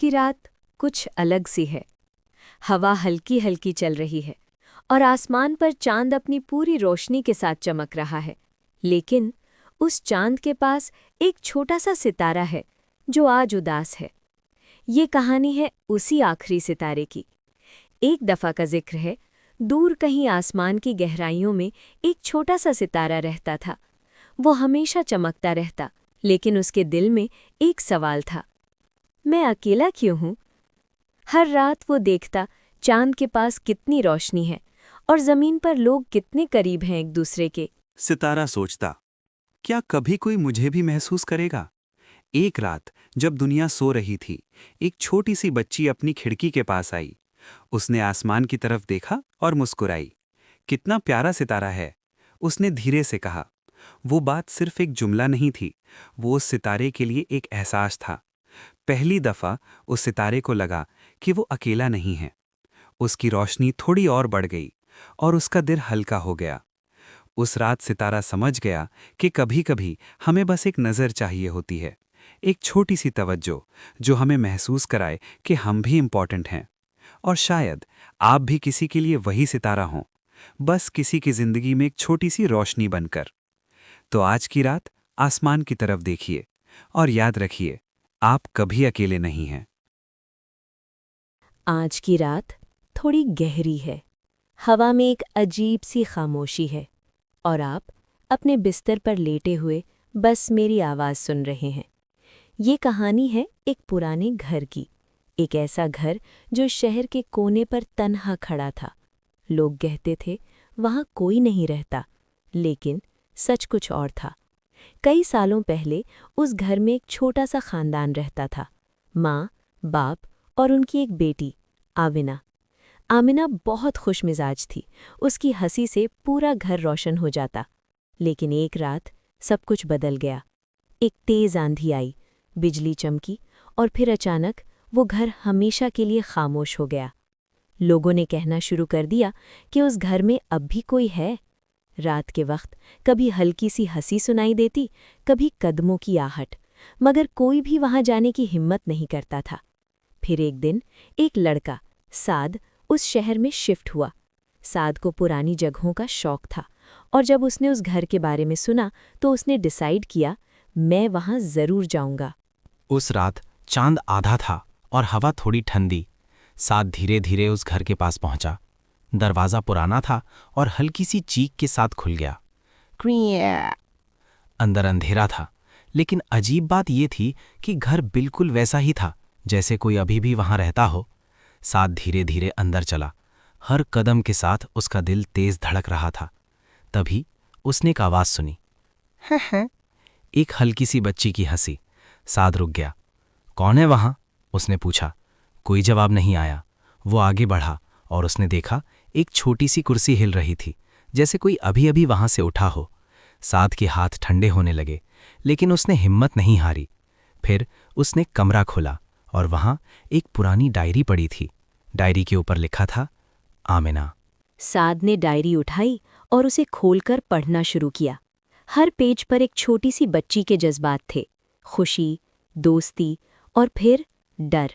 की रात कुछ अलग सी है। हवा हल्की हल्की चल रही है और आसमान पर चांद अपनी पूरी रोशनी के साथ चमक रहा है। लेकिन उस चांद के पास एक छोटा सा सितारा है जो आज उदास है। ये कहानी है उसी आखिरी सितारे की। एक दफ़ा का जिक्र है, दूर कहीं आसमान की गहराइयों में एक छोटा सा सितारा रहता था। वो हमेशा चमकता रहता, लेकिन उसके दिल में एक सवाल था, मैं अकेला क्यों हूँ? हर रात वो देखता चांद के पास कितनी रोशनी है और ज़मीन पर लोग कितने करीब हैं एक दूसरे के। सितारा सोचता, क्या कभी कोई मुझे भी महसूस करेगा? एक रात जब दुनिया सो रही थी, एक छोटी सी बच्ची अपनी खिड़की के पास आई। उसने आसमान की तरफ देखा और मुस्कुराई। कितना प्यारा सितारा है, उसने धीरे से कहा। वो बात सिर्फ एक जुमला नहीं थी, वो उस सितारे के लिए एक एहसास था। पहली दफा उस सितारे को लगा कि वो अकेला नहीं है। उसकी रोशनी थोड़ी और बढ़ गई और उसका दिल हल्का हो गया। उस रात सितारा समझ गया कि कभी-कभी हमें बस एक नज़र चाहिए होती है, एक छोटी सी तवज्जो जो हमें महसूस कराए कि हम भी इम्पॉर्टेंट हैं। और शायद आप भी किसी के लिए वही सितारा हों, बस किसी की जिंदगी में एक छोटी सी रोशनी बनकर। तो आज की रात आसमान की तरफ देखिए और याद रखिए, आप कभी अकेले नहीं हैं। आज की रात थोड़ी गहरी है। हवा में एक अजीब सी खामोशी है और आप अपने बिस्तर पर लेटे हुए बस मेरी आवाज़ सुन रहे हैं। ये कहानी है एक पुराने घर की। एक ऐसा घर जो शहर के कोने पर तन्हा खड़ा था। लोग कहते थे वहाँ कोई नहीं रहता, लेकिन सच कुछ और था। कई सालों पहले उस घर में एक छोटा सा खानदान रहता था। माँ, बाप और उनकी एक बेटी, आमिना। आमिना बहुत खुशमिजाज थी। उसकी हंसी से पूरा घर रोशन हो जाता। लेकिन एक रात सब कुछ बदल गया। एक तेज आंधी आई, बिजली चमकी और फिर अचानक वो घर हमेशा के लिए खामोश हो गया। लोगों ने कहना शुरू कर दिया कि उस घर में अब भी कोई है। रात के वक्त कभी हल्की सी हंसी सुनाई देती, कभी कदमों की आहट, मगर कोई भी वहां जाने की हिम्मत नहीं करता था। फिर एक दिन एक लड़का, साद, उस शहर में शिफ्ट हुआ। साद को पुरानी जगहों का शौक था और जब उसने उस घर के बारे में सुना तो उसने डिसाइड किया, मैं वहां जरूर जाऊंगा। उस रात चांद आधा था और हवा थोड़ी ठंडी। साद धीरे धीरे उस घर के पास पहुंचा। दरवाज़ा पुराना था और हल्की सी चीख के साथ खुल गया। क्रिया। अंदर अंधेरा था, लेकिन अजीब बात यह थी कि घर बिल्कुल वैसा ही था जैसे कोई अभी भी वहां रहता हो। साद धीरे धीरे अंदर चला। हर कदम के साथ उसका दिल तेज धड़क रहा था। तभी उसने एक आवाज़ सुनी, एक हल्की सी बच्ची की हंसी। साद रुक गया। कौन है वहां? उसने पूछा। कोई जवाब नहीं आया। वो आगे बढ़ा और उसने देखा एक छोटी सी कुर्सी हिल रही थी, जैसे कोई अभी अभी वहां से उठा हो। साद के हाथ ठंडे होने लगे, लेकिन उसने हिम्मत नहीं हारी। फिर उसने कमरा खोला और वहां एक पुरानी डायरी पड़ी थी। डायरी के ऊपर लिखा था, आमिना। साद ने डायरी उठाई और उसे खोलकर पढ़ना शुरू किया। हर पेज पर एक छोटी सी बच्ची के जज्बात थे, खुशी, दोस्ती और फिर डर।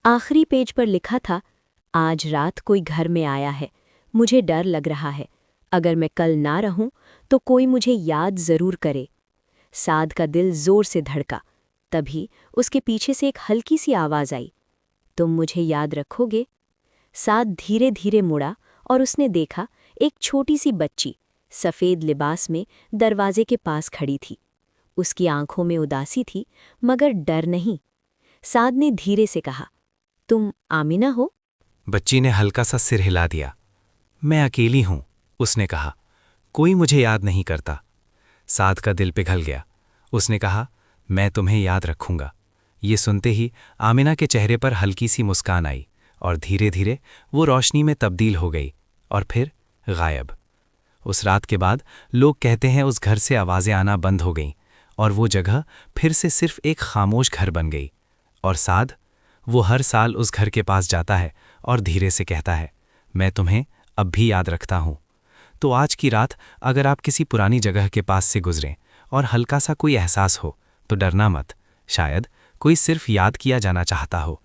आखिरी पेज पर लिखा था, आज रात कोई घर में आया है, मुझे डर लग रहा है। अगर मैं कल ना रहूं तो कोई मुझे याद जरूर करे। साद का दिल जोर से धड़का। तभी उसके पीछे से एक हल्की सी आवाज़ आई, तुम मुझे याद रखोगे? साद धीरे धीरे मुड़ा और उसने देखा एक छोटी सी बच्ची सफ़ेद लिबास में दरवाजे के पास खड़ी थी। उसकी आंखों में उदासी थी, मगर डर नहीं। साद ने धीरे से कहा, तुम आमिना हो? बच्ची ने हल्का सा सिर हिला दिया। मैं अकेली हूं, उसने कहा। कोई मुझे याद नहीं करता। साद का दिल पिघल गया। उसने कहा, मैं तुम्हें याद रखूंगा। ये सुनते ही आमिना के चेहरे पर हल्की सी मुस्कान आई और धीरे धीरे वो रोशनी में तब्दील हो गई और फिर गायब। उस रात के बाद लोग कहते हैं उस घर से आवाज़ें आना बंद हो गईं और वो जगह फिर से सिर्फ एक खामोश घर बन गई। और साद, वो हर साल उस घर के पास जाता है और धीरे से कहता है, मैं तुम्हें अब भी याद रखता हूँ। तो आज की रात अगर आप किसी पुरानी जगह के पास से गुजरें और हल्का सा कोई एहसास हो तो डरना मत। शायद कोई सिर्फ याद किया जाना चाहता हो।